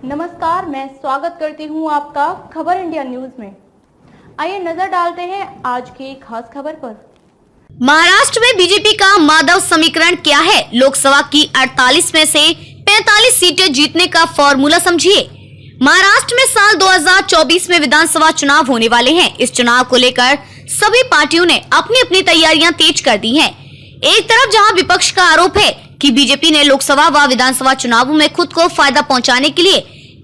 नमस्कार, मैं स्वागत करती हूं आपका खबर इंडिया न्यूज में। आइए नजर डालते हैं आज की खास खबर पर। महाराष्ट्र में बीजेपी का माधव समीकरण क्या है? लोकसभा की 48 में से 45 सीटें जीतने का फॉर्मूला समझिए। महाराष्ट्र में साल 2024 में विधानसभा चुनाव होने वाले हैं। इस चुनाव को लेकर सभी पार्टियों ने अपनी अपनी तैयारियां तेज कर दी हैं। एक तरफ जहां विपक्ष का आरोप है कि बीजेपी ने लोकसभा व विधानसभा चुनावों में खुद को फायदा पहुंचाने के लिए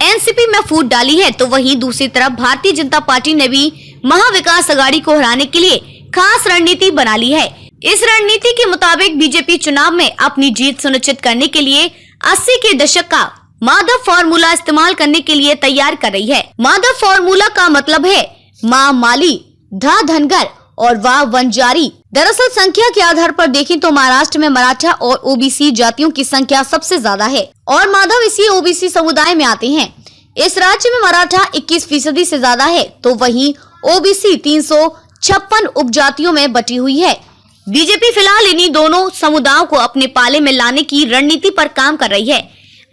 एनसीपी में फूट डाली है, तो वहीं दूसरी तरफ भारतीय जनता पार्टी ने भी महाविकास अघाड़ी को हराने के लिए खास रणनीति बना ली है। इस रणनीति के मुताबिक बीजेपी चुनाव में अपनी जीत सुनिश्चित करने के लिए 80 के दशक का माधव फॉर्मूला इस्तेमाल करने के लिए तैयार कर रही है। माधव फॉर्मूला का मतलब है माँ माली, धा धनगर और वाह वंजारी। दरअसल संख्या के आधार पर देखें तो महाराष्ट्र में मराठा और ओबीसी जातियों की संख्या सबसे ज्यादा है और माधव इसी ओबीसी समुदाय में आते हैं। इस राज्य में मराठा 21% से ज्यादा है, तो वहीं ओबीसी 356 उपजातियों में बटी हुई है। बीजेपी फिलहाल इन्हीं दोनों समुदायों को अपने पाले में लाने की रणनीति पर काम कर रही है।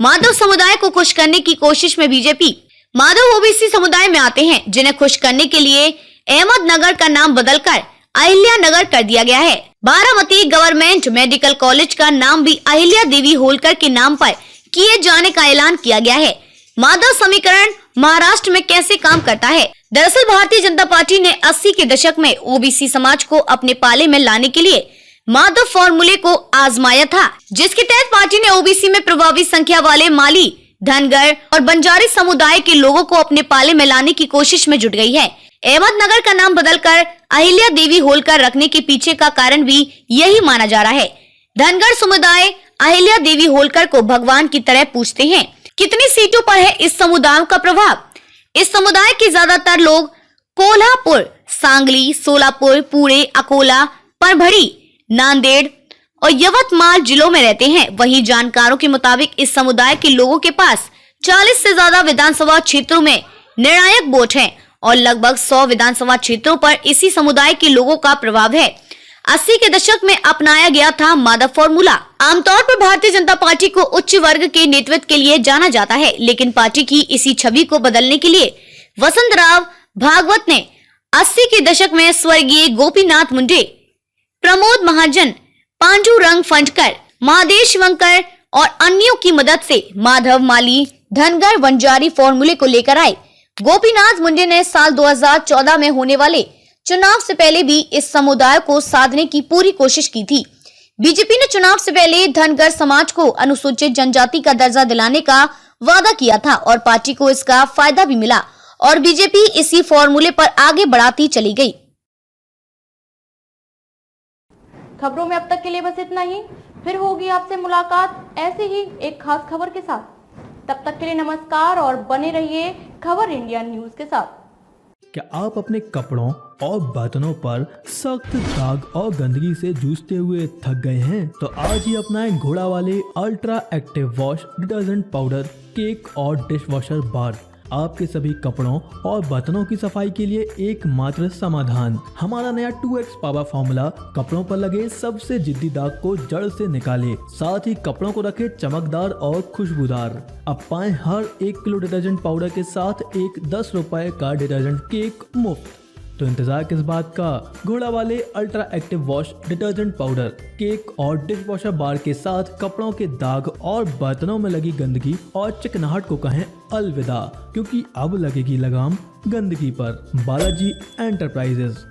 माधव समुदाय को खुश करने की कोशिश में बीजेपी माधव ओबीसी समुदाय में आते हैं, जिन्हें खुश करने के लिए अहमदनगर का नाम बदलकर अहिल्या नगर कर दिया गया है। बारामती गवर्नमेंट मेडिकल कॉलेज का नाम भी अहिल्या देवी होलकर के नाम पर किए जाने का ऐलान किया गया है। माधव समीकरण महाराष्ट्र में कैसे काम करता है? दरअसल भारतीय जनता पार्टी ने 80 के दशक में ओबीसी समाज को अपने पाले में लाने के लिए माधव फॉर्मूले को आजमाया था, जिसके तहत पार्टी ने ओबीसी में प्रभावी संख्या वाले माली, धनगर और बंजारी समुदाय के लोगों को अपने पाले में लाने की कोशिश में जुट गई है। अहमदनगर का नाम बदलकर अहिल्या देवी होलकर रखने के पीछे का कारण भी यही माना जा रहा है। धनगर समुदाय अहिल्या देवी होलकर को भगवान की तरह पूजते हैं। कितनी सीटों पर है इस समुदाय का प्रभाव? इस समुदाय के ज्यादातर लोग कोल्हापुर, सांगली, सोलापुर, पुणे, अकोला, परभणी, नांदेड़ और यवतमाल जिलों में रहते हैं। वहीं जानकारों के मुताबिक इस समुदाय के लोगों के पास 40 से ज्यादा विधानसभा क्षेत्रों में निर्णायक वोट है और लगभग 100 विधानसभा क्षेत्रों पर इसी समुदाय के लोगों का प्रभाव है। 80 के दशक में अपनाया गया था माधव फॉर्मूला। आमतौर पर भारतीय जनता पार्टी को उच्च वर्ग के नेतृत्व के लिए जाना जाता है, लेकिन पार्टी की इसी छवि को बदलने के लिए वसंतराव भागवत ने 80 के दशक में स्वर्गीय गोपीनाथ मुंडे, प्रमोद महाजन, पांडुरंग फंडकर, महादेश वंकर और अन्यों की मदद से माधव माली, धनगर, वंजारी फॉर्मूले को लेकर आए। गोपीनाथ मुंडे ने साल 2014 में होने वाले चुनाव से पहले भी इस समुदाय को साधने की पूरी कोशिश की थी। बीजेपी ने चुनाव से पहले धनगर समाज को अनुसूचित जनजाति का दर्जा दिलाने का वादा किया था और पार्टी को इसका फायदा भी मिला और बीजेपी इसी फॉर्मूले पर आगे बढ़ाती चली गई। खबरों में अब तक के लिए बस इतना ही। फिर होगी आपसे मुलाकात ऐसे ही एक खास खबर के साथ। तब तक के लिए नमस्कार और बने रहिए खबर इंडिया न्यूज के साथ। क्या आप अपने कपड़ों और बर्तनों पर सख्त दाग और गंदगी से जूझते हुए थक गए हैं? तो आज ही अपनाएं घोड़ा वाले ultra active wash detergent powder, cake और डिश वॉशर बार। आपके सभी कपड़ों और बर्तनों की सफाई के लिए एकमात्र समाधान। हमारा नया 2x पावर फॉर्मूला कपड़ों पर लगे सबसे जिद्दी दाग को जड़ से निकाले, साथ ही कपड़ों को रखे चमकदार और खुशबूदार। अब पाएं हर 1 किलो डिटर्जेंट पाउडर के साथ एक 10 रुपए का डिटर्जेंट केक मुफ्त। तो इंतजार किस बात का? घोड़ा वाले ultra active wash detergent powder, cake और डिश वॉशर बार के साथ कपड़ों के दाग और बर्तनों में लगी गंदगी और चिकनाहट को कहें अलविदा, क्योंकि अब लगेगी लगाम गंदगी पर। बालाजी एंटरप्राइजेस।